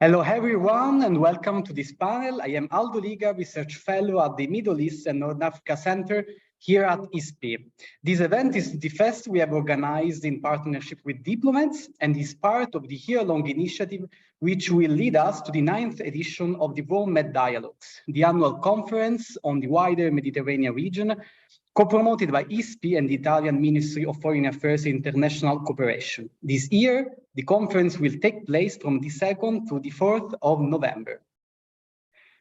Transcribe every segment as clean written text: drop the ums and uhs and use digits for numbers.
Hello everyone and welcome to this panel. I am Aldo Liga, Research Fellow at the Middle East and North Africa Center here at ISPI. This event is the first we have organized in partnership with Diplomeds and is part of the year-long initiative which will lead us to the 9th edition of the Rome Med Dialogues, the annual conference on the wider Mediterranean region, co-promoted by ISPI and the Italian Ministry of Foreign Affairs and International Cooperation. This year, the conference will take place from the 2nd to the 4th of November.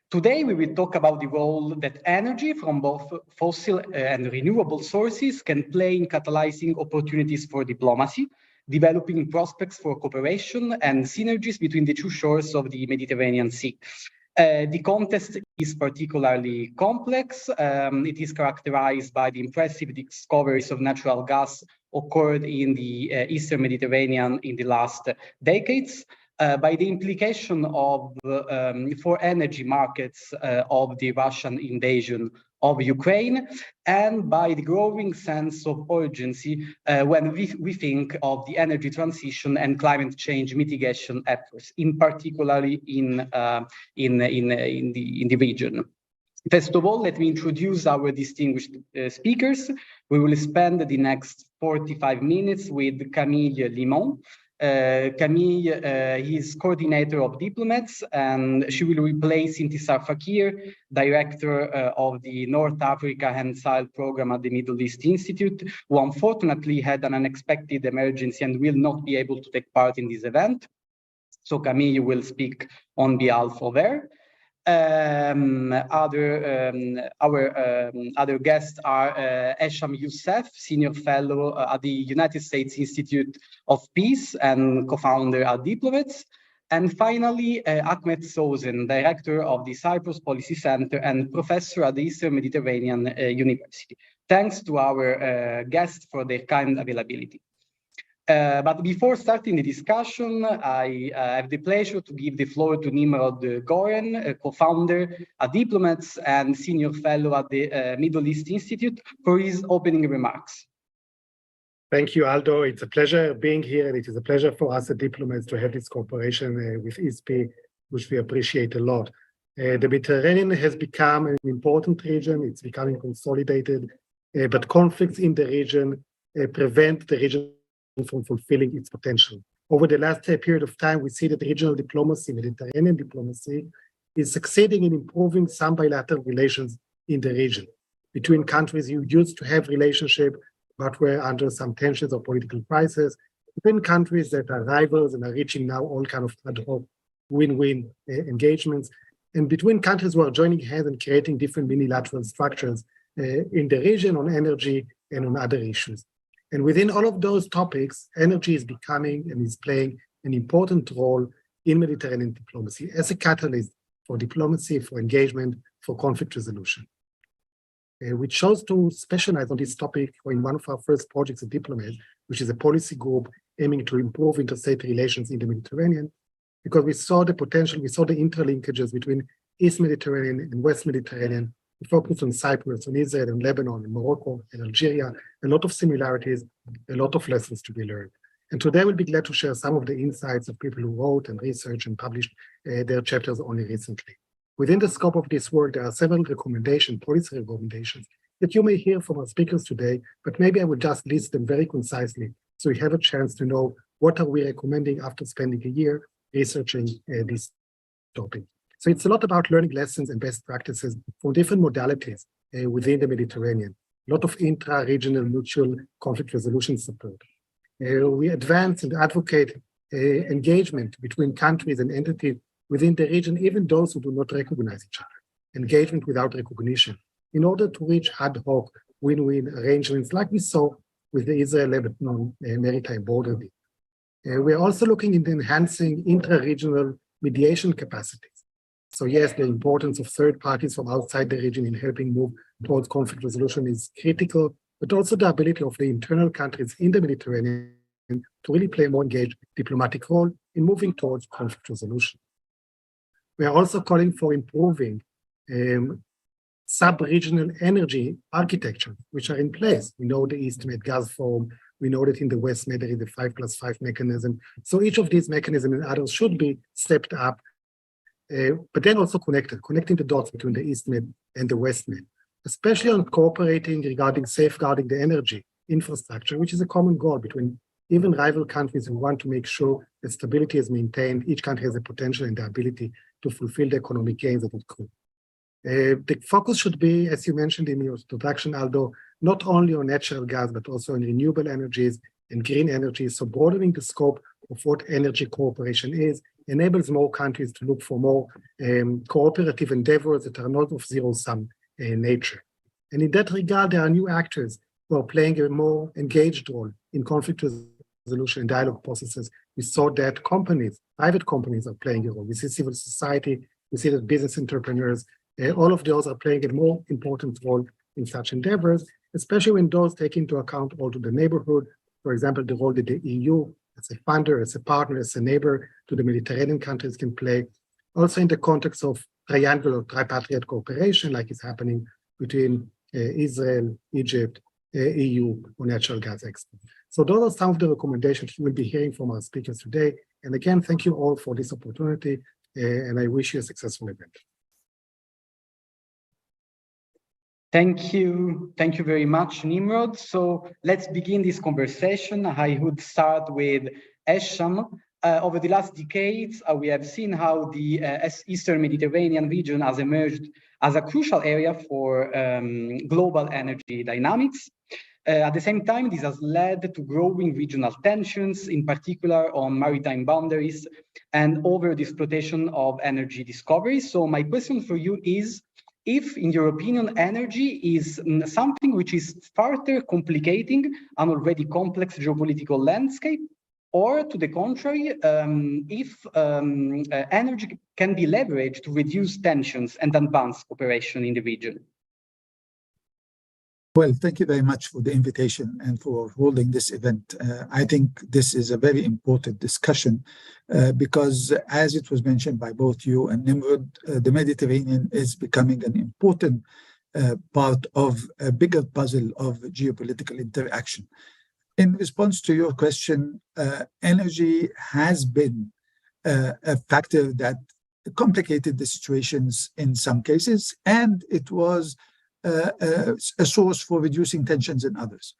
Today, we will talk about the role that energy from both fossil and renewable sources can play in catalyzing opportunities for diplomacy, developing prospects for cooperation and synergies between the two shores of the Mediterranean Sea. The context is particularly complex. It is characterized by the impressive discoveries of natural gas occurred in the Eastern Mediterranean in the last decades, by the implication of for energy markets of the Russian invasion of Ukraine, and by the growing sense of urgency when we think of the energy transition and climate change mitigation efforts, in particularly in the region. First of all, let me introduce our distinguished speakers. We will spend the next 45 minutes with Camille Limon. Camille is coordinator of Diplomeds, and she will replace Intisar Fakir, director of the North Africa and Sahel program at the Middle East Institute, who unfortunately had an unexpected emergency and will not be able to take part in this event. So Camille will speak on behalf of her. Other guests are Hesham Youssef, Senior Fellow at the United States Institute of Peace and co-founder at Diplomeds. And finally, Ahmet Sözen, Director of the Cyprus Policy Center and Professor at the Eastern Mediterranean University. Thanks to our guests for their kind availability. But before starting the discussion, I have the pleasure to give the floor to Nimrod Goren, co-founder at Diplomeds and senior fellow at the Middle East Institute, for his opening remarks. Thank you, Aldo. It's a pleasure being here, and it is a pleasure for us at Diplomeds to have this cooperation with ISPI, which we appreciate a lot. The Mediterranean has become an important region. It's becoming consolidated, but conflicts in the region prevent the region from fulfilling its potential. Over the last period of time, we see that regional diplomacy, Mediterranean diplomacy, is succeeding in improving some bilateral relations in the region between countries who used to have relationship but were under some tensions or political crisis, between countries that are rivals and are reaching now all kind of ad hoc win-win engagements, and between countries who are joining hands and creating different unilateral structures in the region on energy and on other issues. And within all of those topics, energy is becoming and is playing an important role in Mediterranean diplomacy as a catalyst for diplomacy, for engagement, for conflict resolution. We chose to specialize on this topic in one of our first projects at Diplomeds, which is a policy group aiming to improve interstate relations in the Mediterranean, because we saw the potential, we saw the interlinkages between East Mediterranean and West Mediterranean. We focused on Cyprus, on Israel, and Lebanon, and Morocco, and Algeria, a lot of similarities, a lot of lessons to be learned. And today we'll be glad to share some of the insights of people who wrote and researched and published their chapters only recently. Within the scope of this work, there are several recommendations, policy recommendations, that you may hear from our speakers today, but maybe I will just list them very concisely so you have a chance to know what are we recommending after spending a year researching this topic. So it's a lot about learning lessons and best practices from different modalities within the Mediterranean, a lot of intra-regional mutual conflict resolution support. We advance and advocate engagement between countries and entities within the region, even those who do not recognize each other, engagement without recognition, in order to reach ad hoc win-win arrangements like we saw with the Israel-Lebanon maritime border deal. We're also looking into enhancing intra-regional mediation capacities. So yes, the importance of third parties from outside the region in helping move towards conflict resolution is critical, but also the ability of the internal countries in the Mediterranean to really play a more engaged diplomatic role in moving towards conflict resolution. We are also calling for improving sub-regional energy architecture, which are in place. We know the East Med gas forum. We know that in the West Med there is the 5+5 mechanism. So each of these mechanisms and others should be stepped up but then also connecting the dots between the East Med and the West Med, especially on cooperating regarding safeguarding the energy infrastructure, which is a common goal between even rival countries who want to make sure that stability is maintained. Each country has the potential and the ability to fulfill the economic gains that it could. The focus should be, as you mentioned in your introduction, Aldo, not only on natural gas, but also on renewable energies and green energy. So broadening the scope of what energy cooperation is enables more countries to look for more cooperative endeavors that are not of zero-sum nature. And in that regard, there are new actors who are playing a more engaged role in conflict resolution and dialogue processes. We saw that companies, private companies, are playing a role. We see civil society, we see that business entrepreneurs, all of those are playing a more important role in such endeavors, especially when those take into account also the neighborhood. For example, the role that the EU, as a funder, as a partner, as a neighbor to the Mediterranean countries can play. Also in the context of triangular or tripartite cooperation, like is happening between Israel, Egypt, EU on natural gas export. So those are some of the recommendations we'll be hearing from our speakers today. And again, thank you all for this opportunity, and I wish you a successful event. Thank you very much, Nimrod. So let's begin this conversation. I would start with Hesham. Over the last decades, we have seen how the Eastern Mediterranean region has emerged as a crucial area for global energy dynamics. At the same time, this has led to growing regional tensions, in particular on maritime boundaries and over the exploitation of energy discovery. So my question for you is, if, in your opinion, energy is something which is further complicating an already complex geopolitical landscape, or to the contrary, if energy can be leveraged to reduce tensions and advance cooperation in the region? Well, thank you very much for the invitation and for holding this event. I think this is a very important discussion because, as it was mentioned by both you and Nimrod, the Mediterranean is becoming an important part of a bigger puzzle of geopolitical interaction. In response to your question, energy has been a factor that complicated the situations in some cases, and it was a source for reducing tensions in others.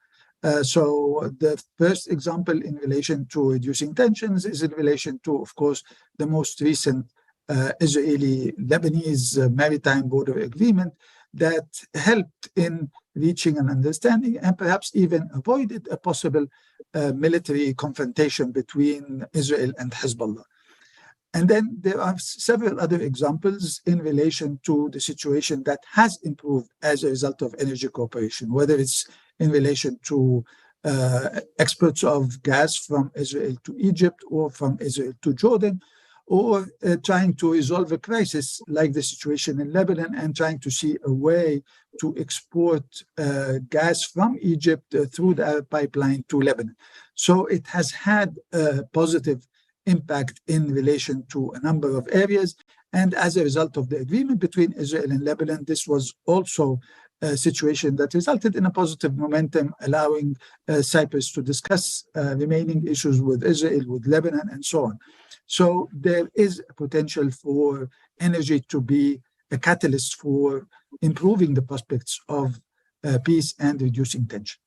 So the first example in relation to reducing tensions is in relation to, of course, the most recent Israeli-Lebanese maritime border agreement that helped in reaching an understanding and perhaps even avoided a possible military confrontation between Israel and Hezbollah. And then there are several other examples in relation to the situation that has improved as a result of energy cooperation, whether it's in relation to exports of gas from Israel to Egypt or from Israel to Jordan, or trying to resolve a crisis like the situation in Lebanon and trying to see a way to export gas from Egypt through the pipeline to Lebanon. So it has had a positive impact in relation to a number of areas. And as a result of the agreement between Israel and Lebanon, this was also a situation that resulted in a positive momentum, allowing Cyprus to discuss remaining issues with Israel, with Lebanon, and so on. So there is a potential for energy to be a catalyst for improving the prospects of peace and reducing tension.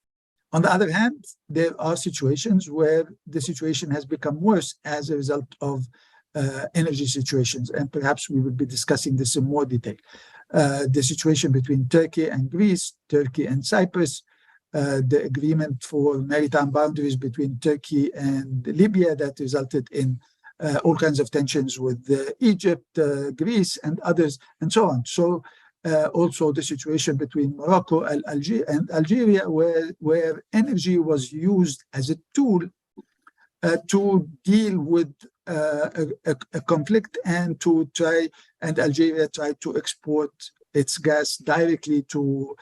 On the other hand, there are situations where the situation has become worse as a result of energy situations, and perhaps we will be discussing this in more detail. The situation between Turkey and Greece, Turkey and Cyprus, the agreement for maritime boundaries between Turkey and Libya that resulted in all kinds of tensions with Egypt, Greece, and others, and so on. So also the situation between Morocco and Algeria, where energy was used as a tool to deal with a conflict and to try, and Algeria tried to export its gas directly to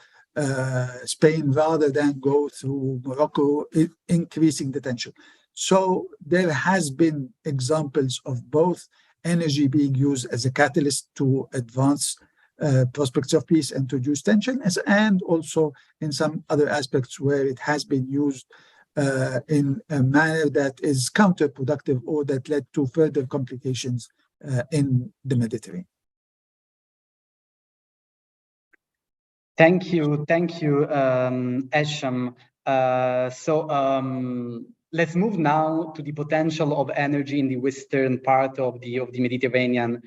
Spain rather than go through Morocco, increasing the tension. So there has been examples of both energy being used as a catalyst to advance prospects of peace and to reduce tension, and also in some other aspects where it has been used in a manner that is counterproductive or that led to further complications in the Mediterranean. Thank you, Hesham. Let's move now to the potential of energy in the western part of the Mediterranean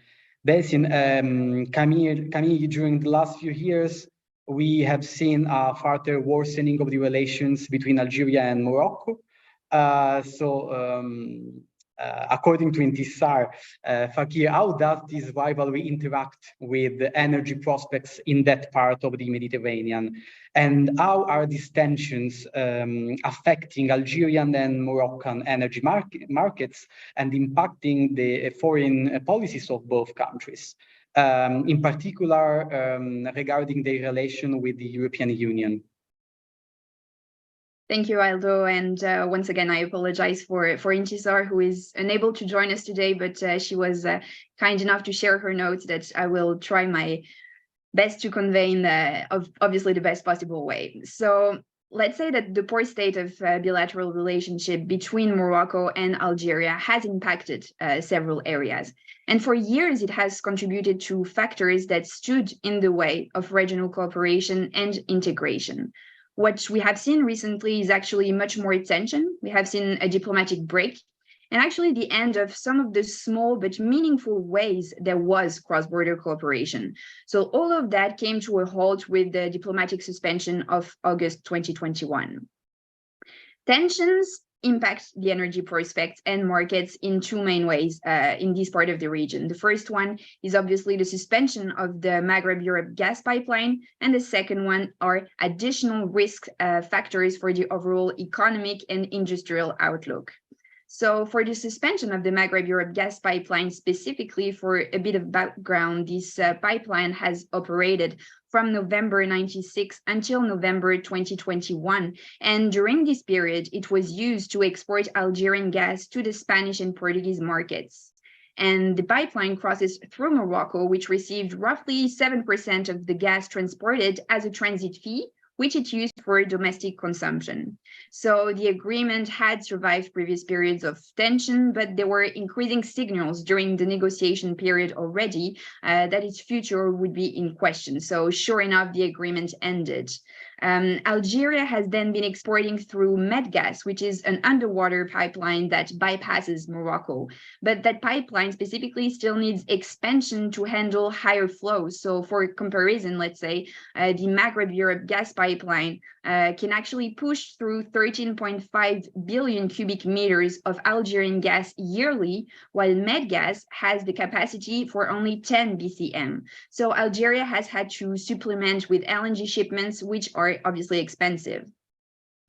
basin. Camille, during the last few years, we have seen a further worsening of the relations between Algeria and Morocco. According to Intisar, Fakir, how does this rivalry interact with the energy prospects in that part of the Mediterranean? And how are these tensions affecting Algerian and Moroccan energy markets and impacting the foreign policies of both countries? In particular, regarding their relation with the European Union. Thank you, Aldo. And once again, I apologize for Intisar, who is unable to join us today, but she was kind enough to share her notes that I will try my best to convey in obviously the best possible way. So let's say that the poor state of bilateral relationship between Morocco and Algeria has impacted several areas. And for years, it has contributed to factors that stood in the way of regional cooperation and integration. What we have seen recently is actually much more tension. We have seen a diplomatic break and actually the end of some of the small but meaningful ways there was cross-border cooperation. So all of that came to a halt with the diplomatic suspension of August 2021. Tensions impact the energy prospects and markets in two main ways in this part of the region. The first one is obviously the suspension of the Maghreb-Europe gas pipeline, and the second one are additional risk factors for the overall economic and industrial outlook. So for the suspension of the Maghreb-Europe gas pipeline specifically, for a bit of background, this pipeline has operated from November 96 until November 2021. And during this period, it was used to export Algerian gas to the Spanish and Portuguese markets. And the pipeline crosses through Morocco, which received roughly 7% of the gas transported as a transit fee, which it used for domestic consumption. So the agreement had survived previous periods of tension, but there were increasing signals during the negotiation period already that its future would be in question. So sure enough, the agreement ended. Algeria has then been exporting through Medgas, which is an underwater pipeline that bypasses Morocco. But that pipeline specifically still needs expansion to handle higher flows. So for comparison, let's say the Maghreb-Europe gas pipeline can actually push through 13.5 billion cubic meters of Algerian gas yearly, while Medgas has the capacity for only 10 BCM. So Algeria has had to supplement with LNG shipments, which are obviously expensive.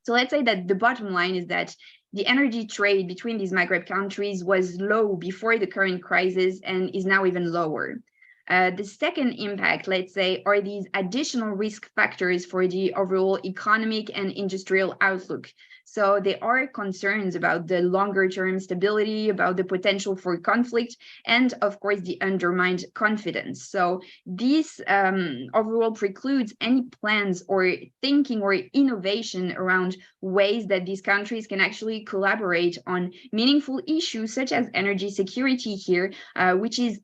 So let's say that the bottom line is that the energy trade between these Maghreb countries was low before the current crisis and is now even lower. The second impact, let's say, are these additional risk factors for the overall economic and industrial outlook. So there are concerns about the longer term stability, about the potential for conflict, and of course, the undermined confidence. So this overall precludes any plans or thinking or innovation around ways that these countries can actually collaborate on meaningful issues such as energy security here, which is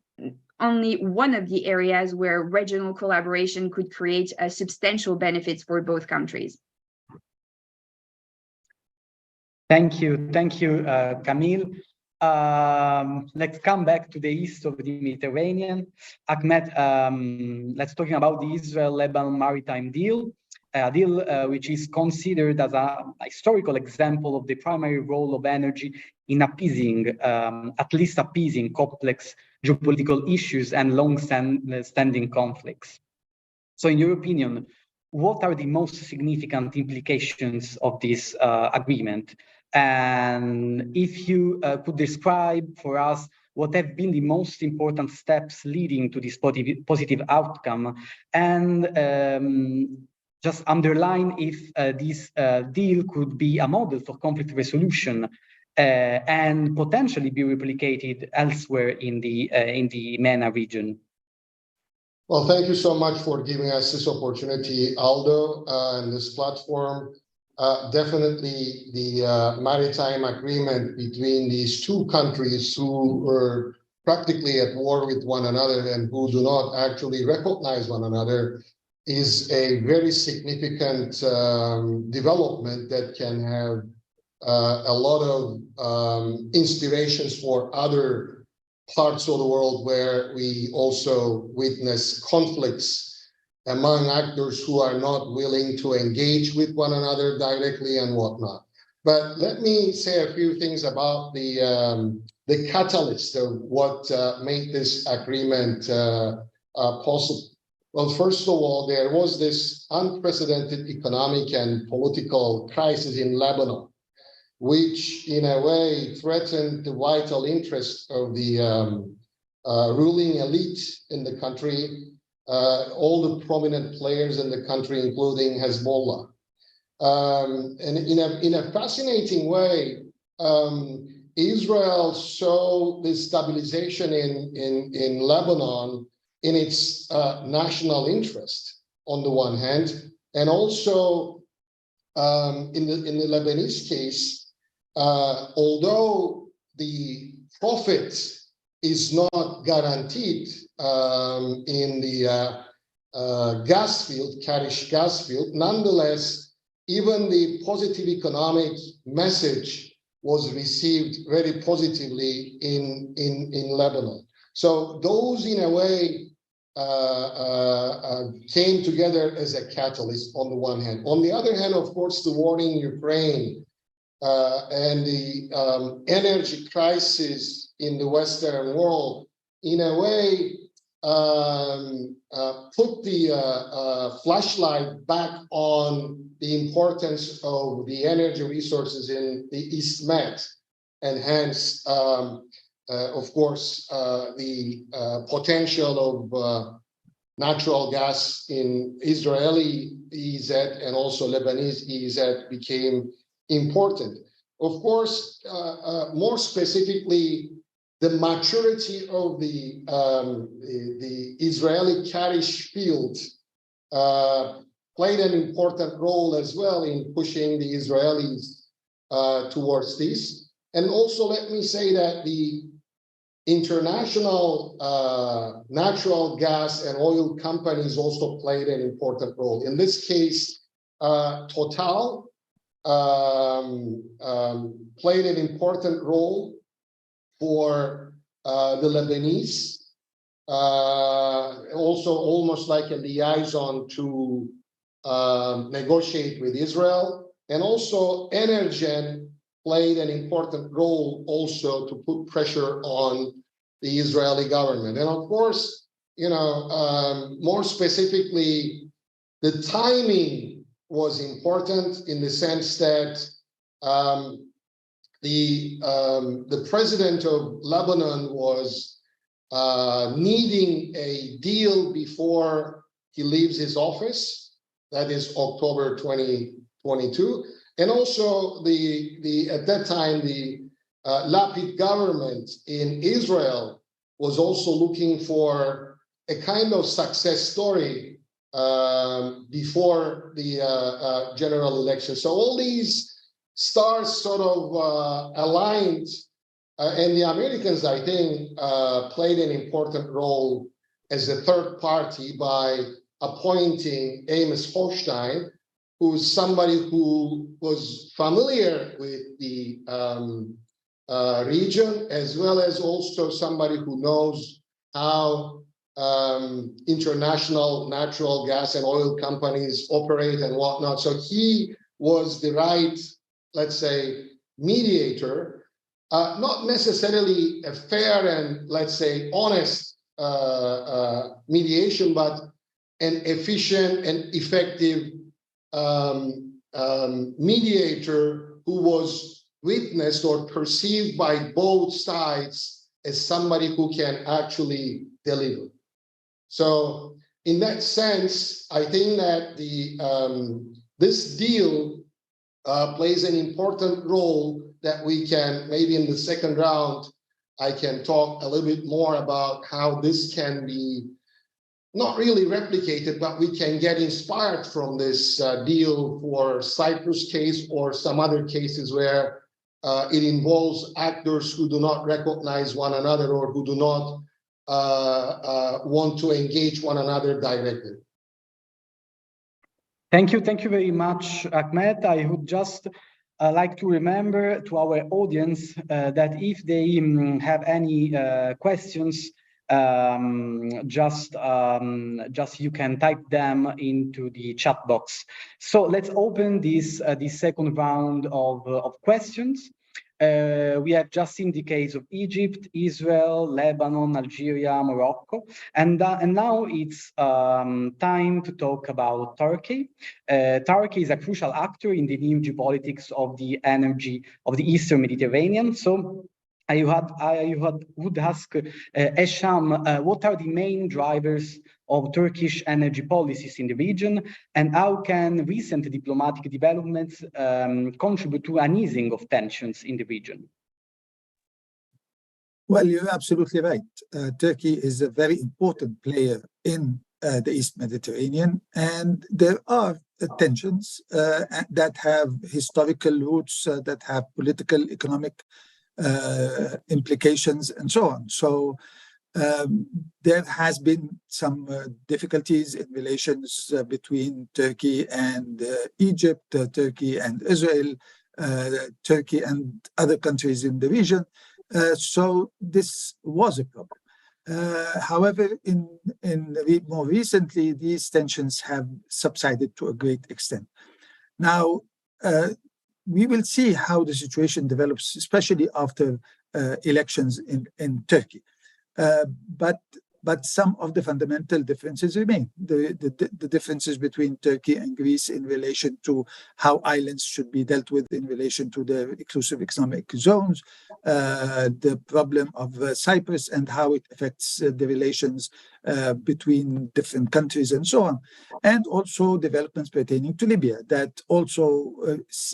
only one of the areas where regional collaboration could create substantial benefits for both countries. Thank you, Camille. Let's come back to the east of the Mediterranean. Ahmet, let's talk about the Israel-Lebanon maritime deal, a deal which is considered as a historical example of the primary role of energy in appeasing, at least appeasing complex geopolitical issues and long-standing conflicts. So in your opinion, what are the most significant implications of this agreement? And if you could describe for us what have been the most important steps leading to this positive outcome, and just underline if this deal could be a model for conflict resolution and potentially be replicated elsewhere in the MENA region. Well, thank you so much for giving us this opportunity, Aldo, and this platform. Definitely the maritime agreement between these two countries who were practically at war with one another and who do not actually recognize one another is a very significant development that can have a lot of inspirations for other parts of the world where we also witness conflicts among actors who are not willing to engage with one another directly and whatnot. But let me say a few things about the catalyst of what made this agreement possible. Well, first of all, there was this unprecedented economic and political crisis in Lebanon, which in a way threatened the vital interests of the ruling elite in the country, all the prominent players in the country, including Hezbollah. And in a fascinating way, Israel saw this stabilization in Lebanon in its national interest on the one hand, and also in the Lebanese case, although the profit is not guaranteed in the gas field, Karish gas field, nonetheless, even the positive economic message was received very positively in Lebanon. So those, in a way, came together as a catalyst on the one hand. On the other hand, of course, the war in Ukraine and the energy crisis in the Western world, in a way, put the flashlight back on the importance of the energy resources in the East Med, and hence, of course, the potential of natural gas in Israeli EEZ and also Lebanese EEZ became important. Of course, more specifically, the maturity of the Israeli Karish field played an important role as well in pushing the Israelis towards this. And also, let me say that the international natural gas and oil companies also played an important role. In this case, Total played an important role for the Lebanese, also almost like a liaison to negotiate with Israel. And also Energen played an important role also to put pressure on the Israeli government. And of course, you know, more specifically, the timing was important in the sense that the president of Lebanon was needing a deal before he leaves his office, that is October 2022. And also at that time, the Lapid government in Israel was also looking for a kind of success story before the general election. So all these stars sort of aligned, and the Americans, I think, played an important role as a third party by appointing Amos Hochstein, who's somebody who was familiar with the region, as well as also somebody who knows how international natural gas and oil companies operate and whatnot. So he was the right, let's say, mediator, not necessarily a fair and, let's say, honest mediation, but an efficient and effective mediator who was witnessed or perceived by both sides as somebody who can actually deliver. So in that sense, I think that this deal plays an important role that we can, maybe in the second round, I can talk a little bit more about how this can be not really replicated, but we can get inspired from this deal for Cyprus case or some other cases where it involves actors who do not recognize one another or who do not want to engage one another directly. Thank you very much, Ahmet. I would just like to remember to our audience that if they have any questions, just you can type them into the chat box. So let's open this second round of questions. We have just seen the case of Egypt, Israel, Lebanon, Algeria, Morocco, and now it's time to talk about Turkey. Turkey is a crucial actor in the new geopolitics of the energy of the Eastern Mediterranean. So I would ask Hesham, what are the main drivers of Turkish energy policies in the region, and how can recent diplomatic developments contribute to an easing of tensions in the region? Well, you're absolutely right. Turkey is a very important player in the East Mediterranean, and there are tensions that have historical roots, that have political, economic implications, and so on. So there has been some difficulties in relations between Turkey and Egypt, Turkey and Israel, Turkey and other countries in the region. So this was a problem. However, more recently, these tensions have subsided to a great extent. Now, we will see how the situation develops, especially after elections in Turkey. But some of the fundamental differences remain. The differences between Turkey and Greece in relation to how islands should be dealt with in relation to the exclusive economic zones, the problem of Cyprus and how it affects the relations between different countries and so on. And also developments pertaining to Libya that also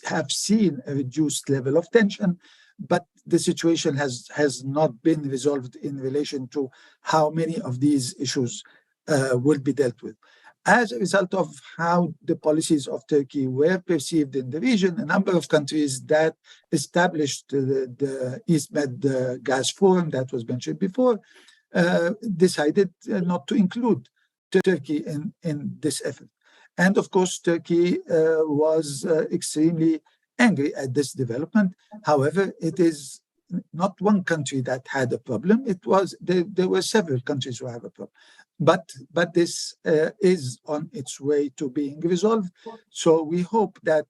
have seen a reduced level of tension, but the situation has not been resolved in relation to how many of these issues will be dealt with. As a result of how the policies of Turkey were perceived in the region, a number of countries that established the East Med Gas Forum that was mentioned before decided not to include Turkey in this effort. And of course, Turkey was extremely angry at this development. However, it is not one country that had a problem. There were several countries who have a problem. But this is on its way to being resolved. So we hope that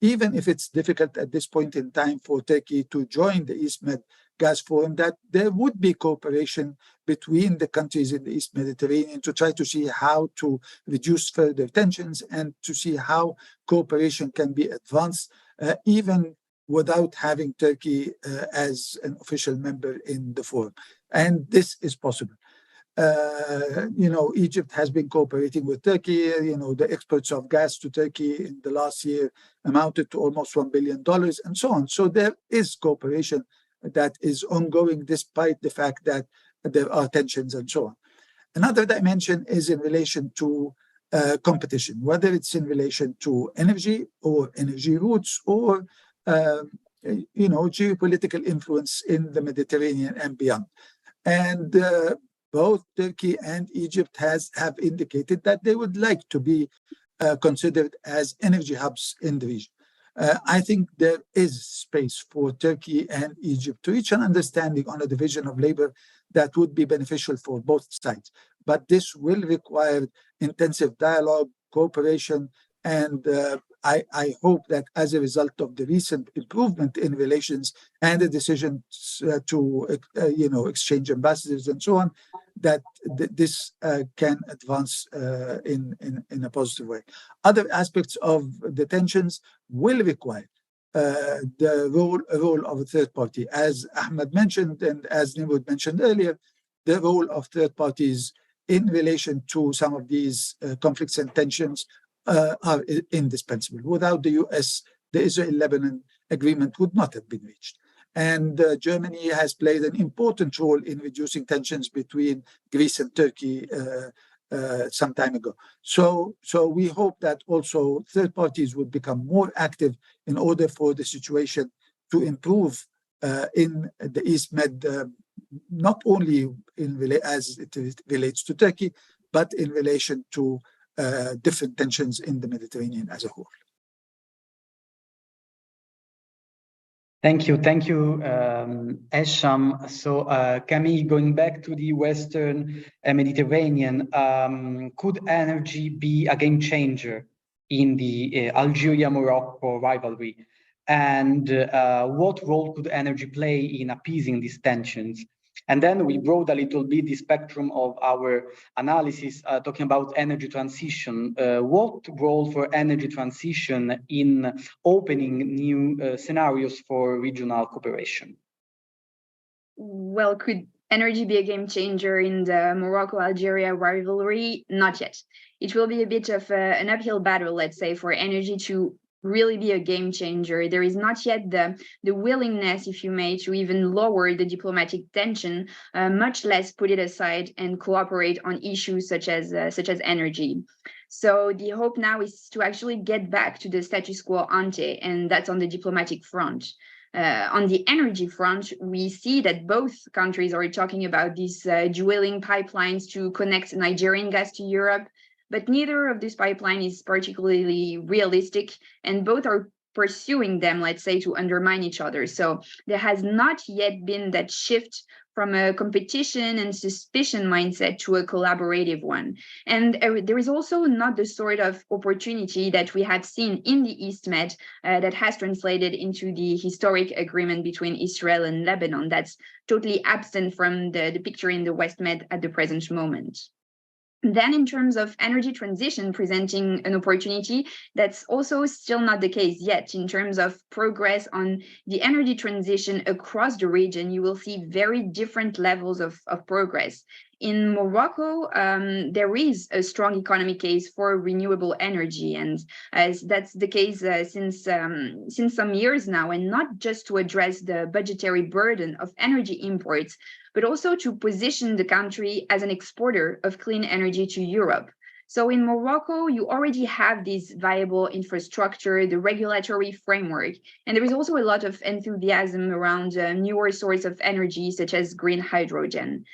even if it's difficult at this point in time for Turkey to join the East Med Gas Forum, that there would be cooperation between the countries in the East Mediterranean to try to see how to reduce further tensions and to see how cooperation can be advanced, even without having Turkey as an official member in the forum. And this is possible. Egypt has been cooperating with Turkey. The exports of gas to Turkey in the last year amounted to almost $1 billion and so on. So there is cooperation that is ongoing despite the fact that there are tensions and so on. Another dimension is in relation to competition, whether it's in relation to energy or energy routes or geopolitical influence in the Mediterranean and beyond. And both Turkey and Egypt have indicated that they would like to be considered as energy hubs in the region. I think there is space for Turkey and Egypt to reach an understanding on a division of labor that would be beneficial for both sides. But this will require intensive dialogue, cooperation, and I hope that as a result of the recent improvement in relations and the decision to exchange ambassadors and so on, that this can advance in a positive way. Other aspects of the tensions will require the role of a third party. As Ahmed mentioned and as Nimrod mentioned earlier, the role of third parties in relation to some of these conflicts and tensions are indispensable. Without the US, the Israel-Lebanon agreement would not have been reached. And Germany has played an important role in reducing tensions between Greece and Turkey some time ago. So we hope that also third parties would become more active in order for the situation to improve in the East Med, not only as it relates to Turkey, but in relation to different tensions in the Mediterranean as a whole. Thank you, Hesham. So, Camille, going back to the Western Mediterranean, could energy be a game changer in the Algeria-Morocco rivalry? And what role could energy play in appeasing these tensions? And then we brought a little bit the spectrum of our analysis, talking about energy transition. What role for energy transition in opening new scenarios for regional cooperation? Well, could energy be a game changer in the Morocco-Algeria rivalry? Not yet. It will be a bit of an uphill battle, let's say, for energy to really be a game changer. There is not yet the willingness, if you may, to even lower the diplomatic tension, much less put it aside and cooperate on issues such as energy. So the hope now is to actually get back to the status quo ante, and that's on the diplomatic front. On the energy front, we see that both countries are talking about these dueling pipelines to connect Nigerian gas to Europe, but neither of this pipeline is particularly realistic, and both are pursuing them, let's say, to undermine each other. So there has not yet been that shift from a competition and suspicion mindset to a collaborative one. And there is also not the sort of opportunity that we have seen in the East Med that has translated into the historic agreement between Israel and Lebanon. That's totally absent from the picture in the West Med at the present moment. Then in terms of energy transition presenting an opportunity, that's also still not the case yet. In terms of progress on the energy transition across the region, you will see very different levels of progress. In Morocco, there is a strong economic case for renewable energy, and as that's the case since some years now, and not just to address the budgetary burden of energy imports, but also to position the country as an exporter of clean energy to Europe. So in Morocco, you already have this viable infrastructure, the regulatory framework, and there is also a lot of enthusiasm around newer sources of energy, such as green hydrogen.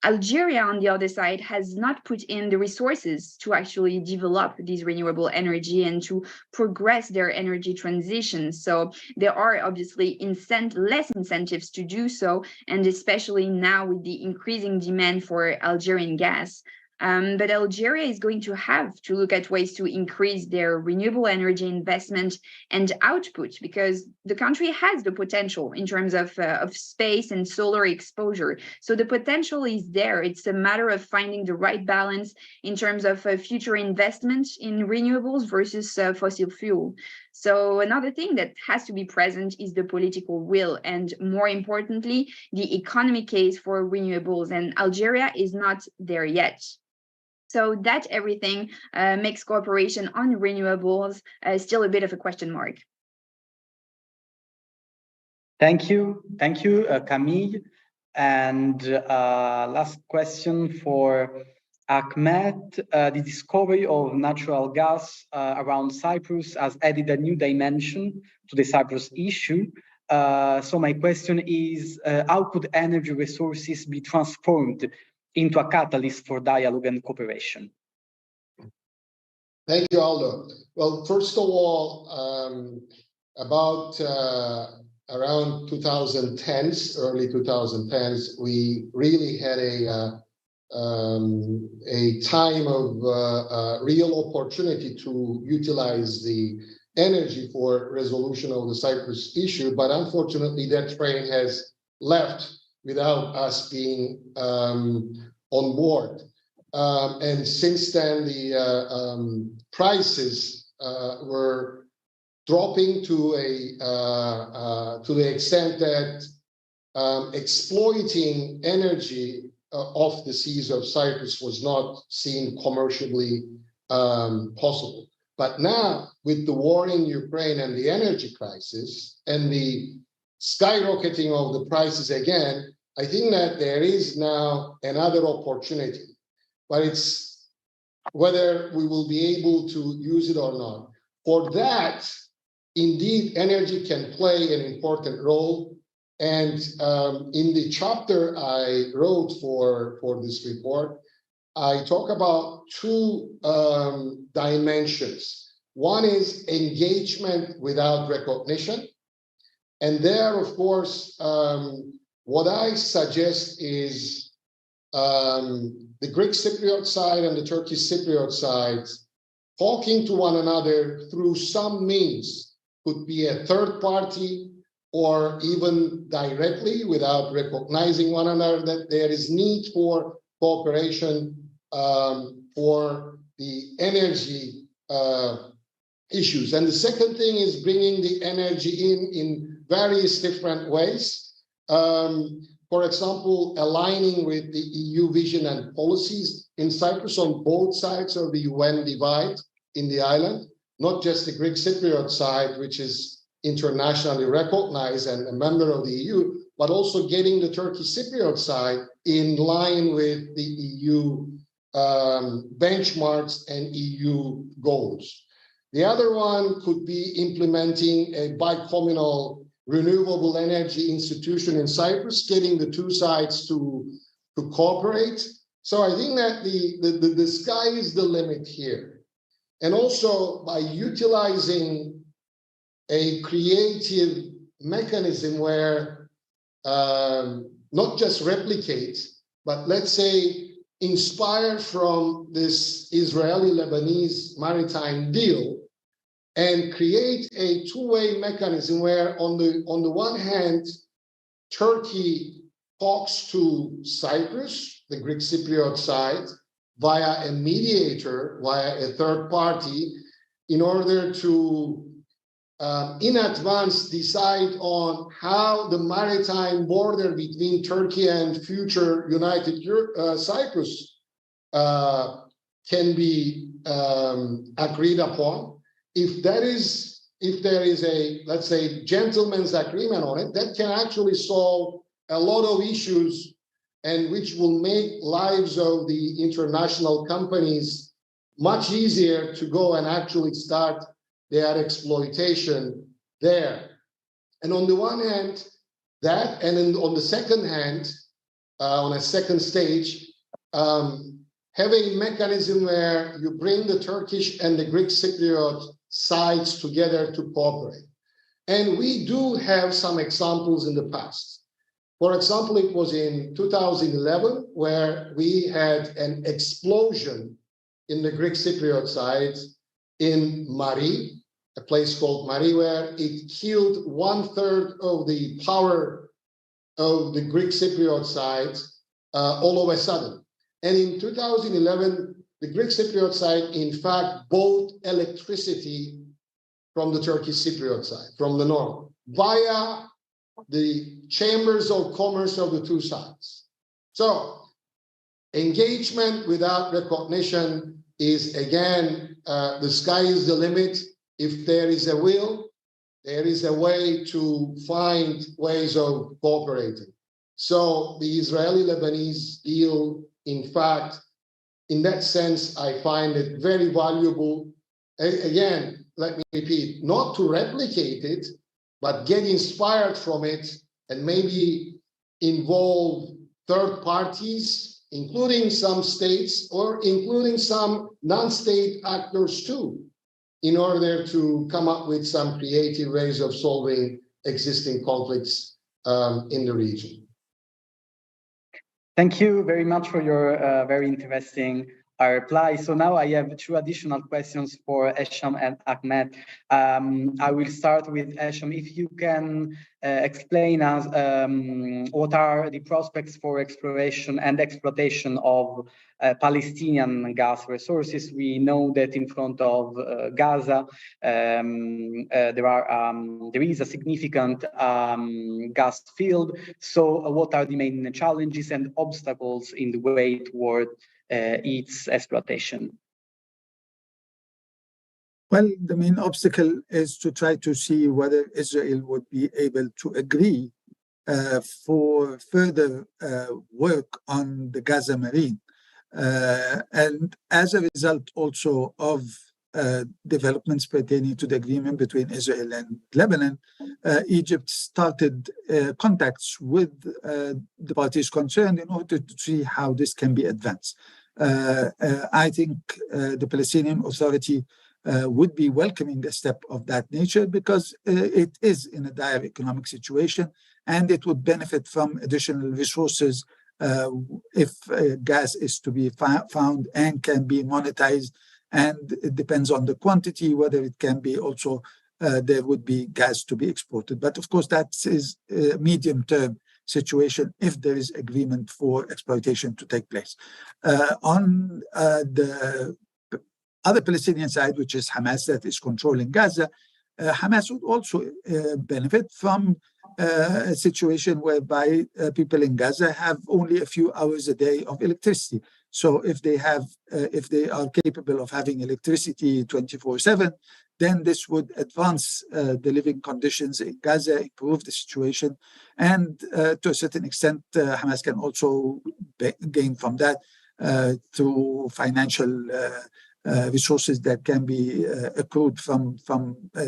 Algeria, on the other side, has not put in the resources to actually develop this renewable energy and to progress their energy transition. So there are obviously less incentives to do so, and especially now with the increasing demand for Algerian gas. But Algeria is going to have to look at ways to increase their renewable energy investment and output, because the country has the potential in terms of space and solar exposure. So the potential is there. It's a matter of finding the right balance in terms of future investment in renewables versus fossil fuel. So another thing that has to be present is the political will, and more importantly, the economic case for renewables. And Algeria is not there yet. So that everything makes cooperation on renewables still a bit of a question mark. Thank you, Camille. And last question for Ahmet. The discovery of natural gas around Cyprus has added a new dimension to the Cyprus issue. So my question is, how could energy resources be transformed into a catalyst for dialogue and cooperation? Thank you, Aldo. Well, first of all, about around 2010s, early 2010s, we really had a time of real opportunity to utilize the energy for resolution of the Cyprus issue, but unfortunately that train has left without us being on board. And since then, the prices were dropping to the extent that exploiting energy off the seas of Cyprus was not seen commercially possible. But now, with the war in Ukraine and the energy crisis and the skyrocketing of the prices again, I think that there is now another opportunity, but it's whether we will be able to use it or not. For that, indeed, energy can play an important role. And in the chapter I wrote for this report, I talk about two dimensions. One is engagement without recognition. And there, of course, what I suggest is the Greek Cypriot side and the Turkish Cypriot sides talking to one another through some means, could be a third party or even directly without recognizing one another, that there is need for cooperation for the energy issues. And the second thing is bringing the energy in various different ways. For example, aligning with the EU vision and policies in Cyprus on both sides of the UN divide in the island, not just the Greek Cypriot side, which is internationally recognized and a member of the EU, but also getting the Turkish Cypriot side in line with the EU benchmarks and EU goals. The other one could be implementing a bicommunal renewable energy institution in Cyprus, getting the two sides to cooperate. So I think that the sky is the limit here. And also by utilizing a creative mechanism where not just replicate, but let's say inspired from this Israeli-Lebanese maritime deal, and create a two-way mechanism where on the one hand, Turkey talks to Cyprus, the Greek Cypriot side, via a mediator, via a third party, in order to in advance decide on how the maritime border between Turkey and future United Cyprus can be agreed upon. If there is a, let's say, gentleman's agreement on it, that can actually solve a lot of issues, and which will make lives of the international companies much easier to go and actually start their exploitation there. And on the one hand, that, and then on the second hand, on a second stage, have a mechanism where you bring the Turkish and the Greek Cypriot sides together to cooperate. And we do have some examples in the past. For example, it was in 2011 where we had an explosion in the Greek Cypriot side in Mari, a place called Mari, where it killed 1/3 of the power of the Greek Cypriot side all of a sudden. And in 2011, the Greek Cypriot side, in fact, bought electricity from the Turkish Cypriot side, from the north, via the chambers of commerce of the two sides. So engagement without recognition is, again, the sky is the limit. If there is a will, there is a way to find ways of cooperating. So the Israeli-Lebanese deal, in fact, in that sense, I find it very valuable. Again, let me repeat, not to replicate it, but get inspired from it and maybe involve third parties, including some states or including some non-state actors too, in order to come up with some creative ways of solving existing conflicts in the region. Thank you very much for your very interesting reply. So now I have two additional questions for Hesham and Ahmet. I will start with Hesham. If you can explain us what are the prospects for exploration and exploitation of Palestinian gas resources. We know that in front of Gaza, there is a significant gas field. So what are the main challenges and obstacles in the way toward its exploitation? Well, the main obstacle is to try to see whether Israel would be able to agree for further work on the Gaza Marine. And as a result also of developments pertaining to the agreement between Israel and Lebanon, Egypt started contacts with the parties concerned in order to see how this can be advanced. I think the Palestinian Authority would be welcoming a step of that nature because it is in a dire economic situation and it would benefit from additional resources if gas is to be found and can be monetized. And it depends on the quantity, whether it can be also, there would be gas to be exported. But of course, that is a medium-term situation if there is agreement for exploitation to take place. On the other Palestinian side, which is Hamas that is controlling Gaza, Hamas would also benefit from a situation whereby people in Gaza have only a few hours a day of electricity. So if they are capable of having electricity 24/7, then this would advance the living conditions in Gaza, improve the situation, and to a certain extent, Hamas can also gain from that through financial resources that can be accrued from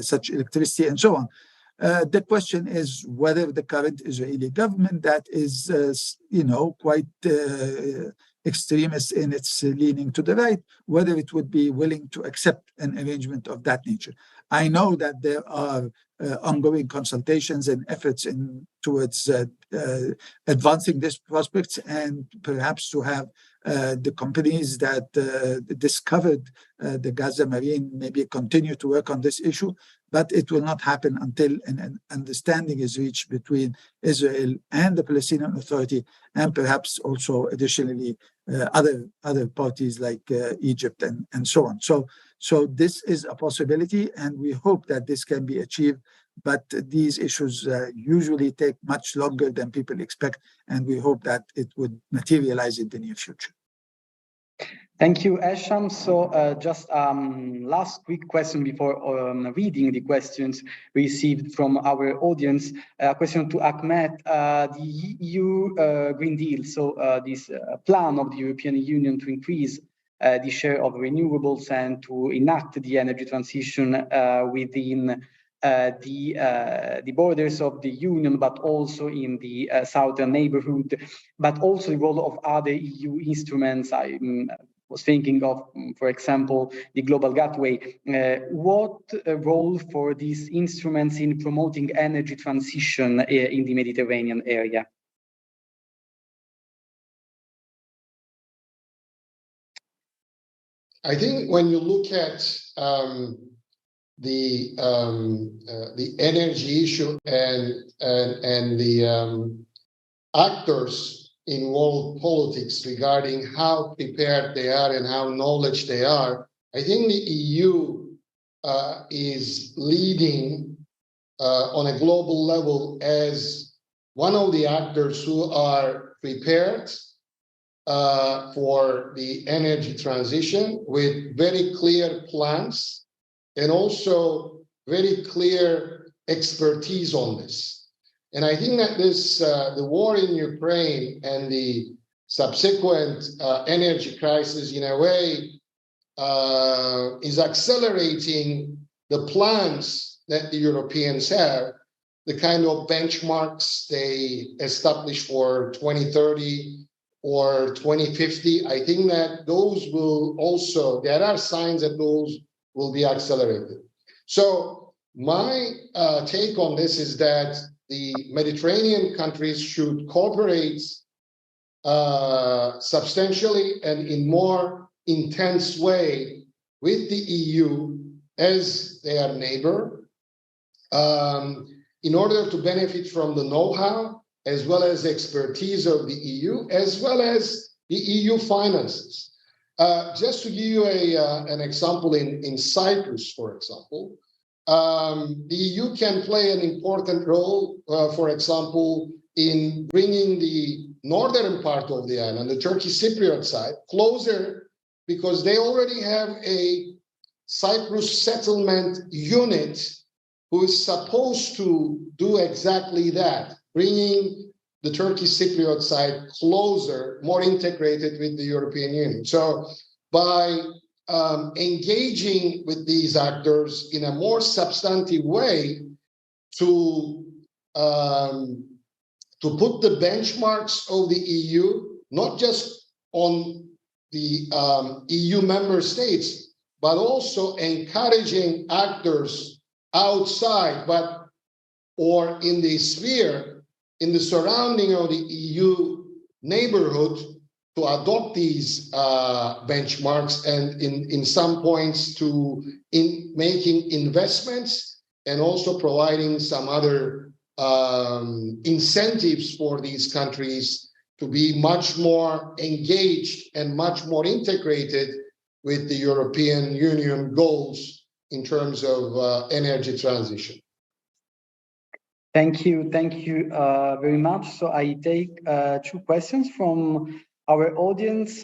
such electricity and so on. The question is whether the current Israeli government that is, quite extremist in its leaning to the right, whether it would be willing to accept an arrangement of that nature. I know that there are ongoing consultations and efforts towards advancing these prospects and perhaps to have the companies that discovered the Gaza Marine maybe continue to work on this issue, but it will not happen until an understanding is reached between Israel and the Palestinian Authority, and perhaps also additionally other parties like Egypt and so on. So this is a possibility, and we hope that this can be achieved. But these issues usually take much longer than people expect, and we hope that it would materialize in the near future. Thank you, Hesham. So just last quick question before reading the questions received from our audience. A question to Ahmet. The EU Green Deal, so this plan of the European Union to increase the share of renewables and to enact the energy transition within the borders of the Union, but also in the southern neighborhood, but also the role of other EU instruments. I was thinking of, for example, the Global Gateway. What role for these instruments in promoting energy transition in the Mediterranean area? I think when you look at the energy issue and the actors in world politics regarding how prepared they are and how knowledge they are, I think the EU is leading on a global level as one of the actors who are prepared for the energy transition with very clear plans and also very clear expertise on this. And I think that the war in Ukraine and the subsequent energy crisis, in a way, is accelerating the plans that the Europeans have, the kind of benchmarks they established for 2030 or 2050. I think that those will also, there are signs that those will be accelerated. So my take on this is that the Mediterranean countries should cooperate substantially and in more intense way with the EU as their neighbor in order to benefit from the know-how as well as expertise of the EU, as well as the EU finances. Just to give you an example, in Cyprus, for example, the EU can play an important role, for example, in bringing the northern part of the island, the Turkish Cypriot side, closer, because they already have a Cyprus settlement unit who is supposed to do exactly that, bringing the Turkish Cypriot side closer, more integrated with the European Union. So by engaging with these actors in a more substantive way to put the benchmarks of the EU, not just on the EU member states, but also encouraging actors outside, or in the sphere, in the surrounding of the EU neighborhood, to adopt these benchmarks, and in some points in making investments, and also providing some other incentives for these countries to be much more engaged and much more integrated with the European Union goals in terms of energy transition. Thank you very much. So I take two questions from our audience,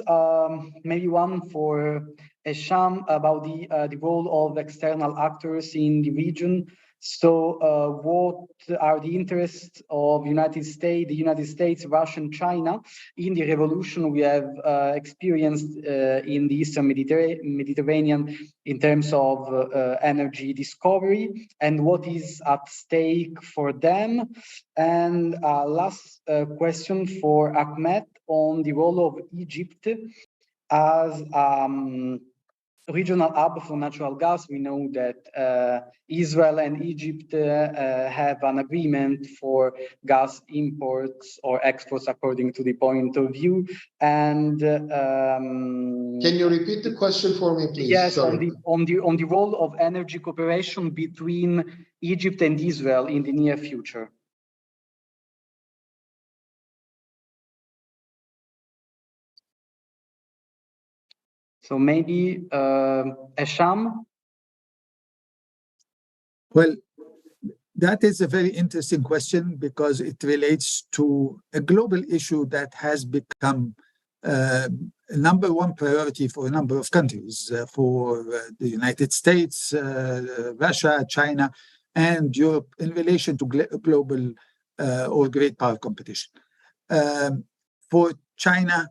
maybe one for Hesham about the role of external actors in the region. So what are the interests of the United States, Russia, and China in the revolution we have experienced in the Eastern Mediterranean in terms of energy discovery, and what is at stake for them? And last question for Ahmet on the role of Egypt as regional hub for natural gas. We know that Israel and Egypt have an agreement for gas imports or exports according to the point of view. And can you repeat the question for me, please? Yes, sorry. on the role of energy cooperation between Egypt and Israel in the near future. So maybe Hesham? Well, that is a very interesting question because it relates to a global issue that has become a number one priority for a number of countries, for the United States, Russia, China, and Europe in relation to global or great power competition. For China,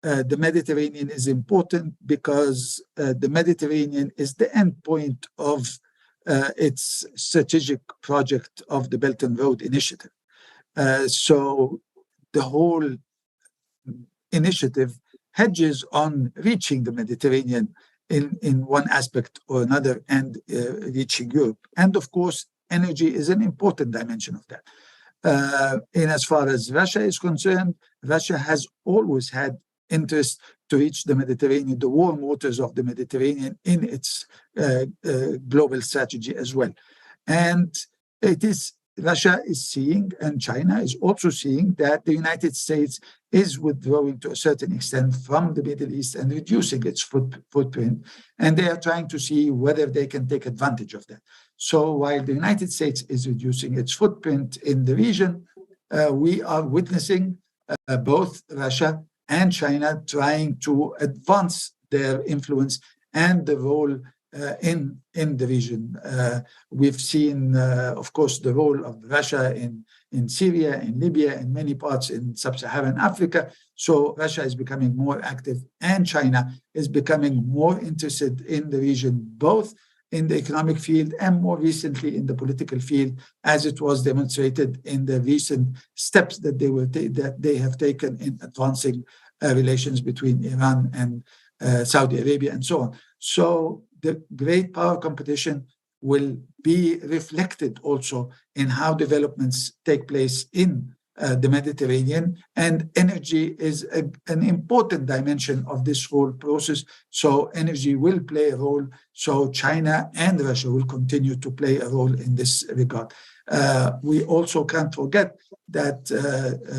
the Mediterranean is important because the Mediterranean is the end point of its strategic project of the Belt and Road Initiative. So the whole initiative hedges on reaching the Mediterranean in one aspect or another, and reaching Europe. And of course, energy is an important dimension of that. In as far as Russia is concerned, Russia has always had interest to reach the Mediterranean, the warm waters of the Mediterranean, in its global strategy as well. And Russia is seeing, and China is also seeing, that the United States is withdrawing to a certain extent from the Middle East and reducing its footprint, and they are trying to see whether they can take advantage of that. So while the United States is reducing its footprint in the region, we are witnessing both Russia and China trying to advance their influence and the role in the region. We've seen, of course, the role of Russia in Syria, in Libya, in many parts in sub-Saharan Africa. So Russia is becoming more active, and China is becoming more interested in the region, both in the economic field and more recently in the political field, as it was demonstrated in the recent steps that they have taken in advancing relations between Iran and Saudi Arabia and so on. So the great power competition will be reflected also in how developments take place in the Mediterranean, and energy is an important dimension of this whole process. So energy will play a role. So China and Russia will continue to play a role in this regard. We also can't forget that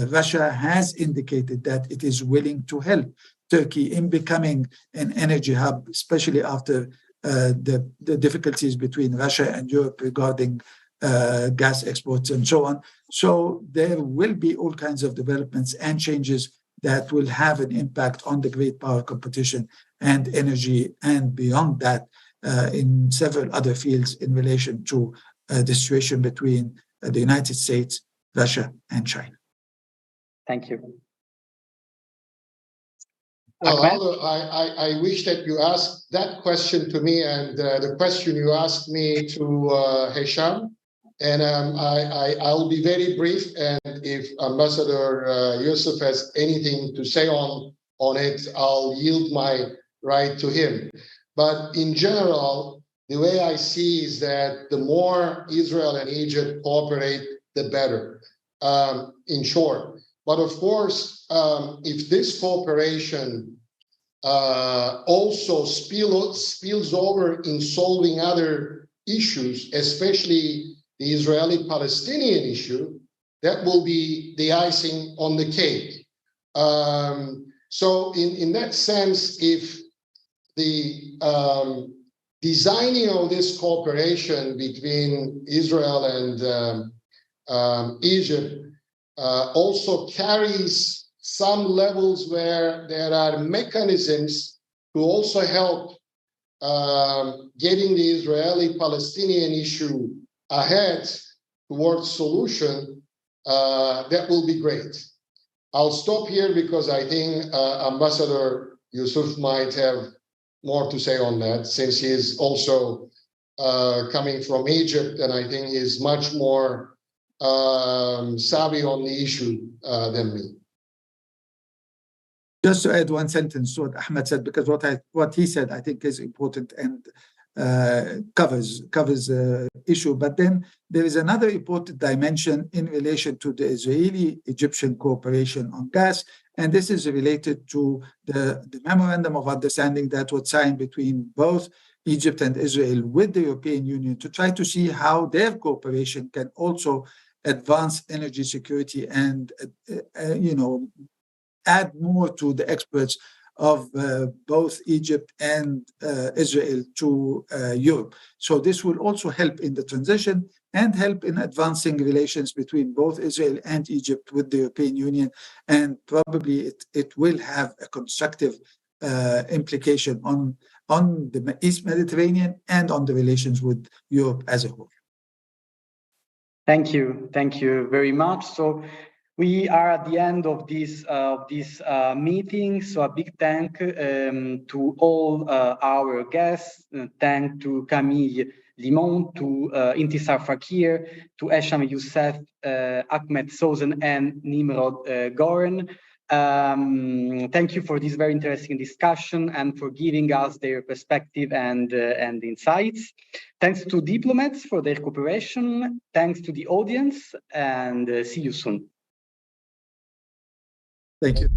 Russia has indicated that it is willing to help Turkey in becoming an energy hub, especially after the difficulties between Russia and Europe regarding gas exports and so on. So there will be all kinds of developments and changes that will have an impact on the great power competition and energy, and beyond that, in several other fields in relation to the situation between the United States, Russia, and China. Thank you. Well, Ahmet? Aldo, I wish that you asked that question to me and the question you asked me to Hesham. And I'll be very brief. And if Ambassador Youssef has anything to say on it, I'll yield my right to him. But in general, the way I see is that the more Israel and Egypt cooperate, the better, in short. But of course, if this cooperation also spills over in solving other issues, especially the Israeli-Palestinian issue, that will be the icing on the cake. So in that sense, if the designing of this cooperation between Israel and Egypt also carries some levels where there are mechanisms to also help getting the Israeli-Palestinian issue ahead towards solution, that will be great. I'll stop here because I think Ambassador Youssef might have more to say on that, since he is also coming from Egypt, and I think he's much more savvy on the issue than me. Just to add one sentence to what Ahmed said, because what he said I think is important and covers the issue. But then there is another important dimension in relation to the Israeli-Egyptian cooperation on gas, and this is related to the memorandum of understanding that was signed between both Egypt and Israel with the European Union to try to see how their cooperation can also advance energy security and add more to the experts of both Egypt and Israel to Europe. So this will also help in the transition and help in advancing relations between both Israel and Egypt with the European Union, and probably it will have a constructive implication on the East Mediterranean and on the relations with Europe as a whole. Thank you very much. So we are at the end of this meeting. So a big thank to all our guests. Thank to Camille, Limon, to Intisar Fakir, to Hesham, Youssef, Ahmet, Sözen, and Nimrod, Goren. Thank you for this very interesting discussion and for giving us their perspective and insights. Thanks to Diplomeds for their cooperation. Thanks to the audience, and see you soon. Thank you.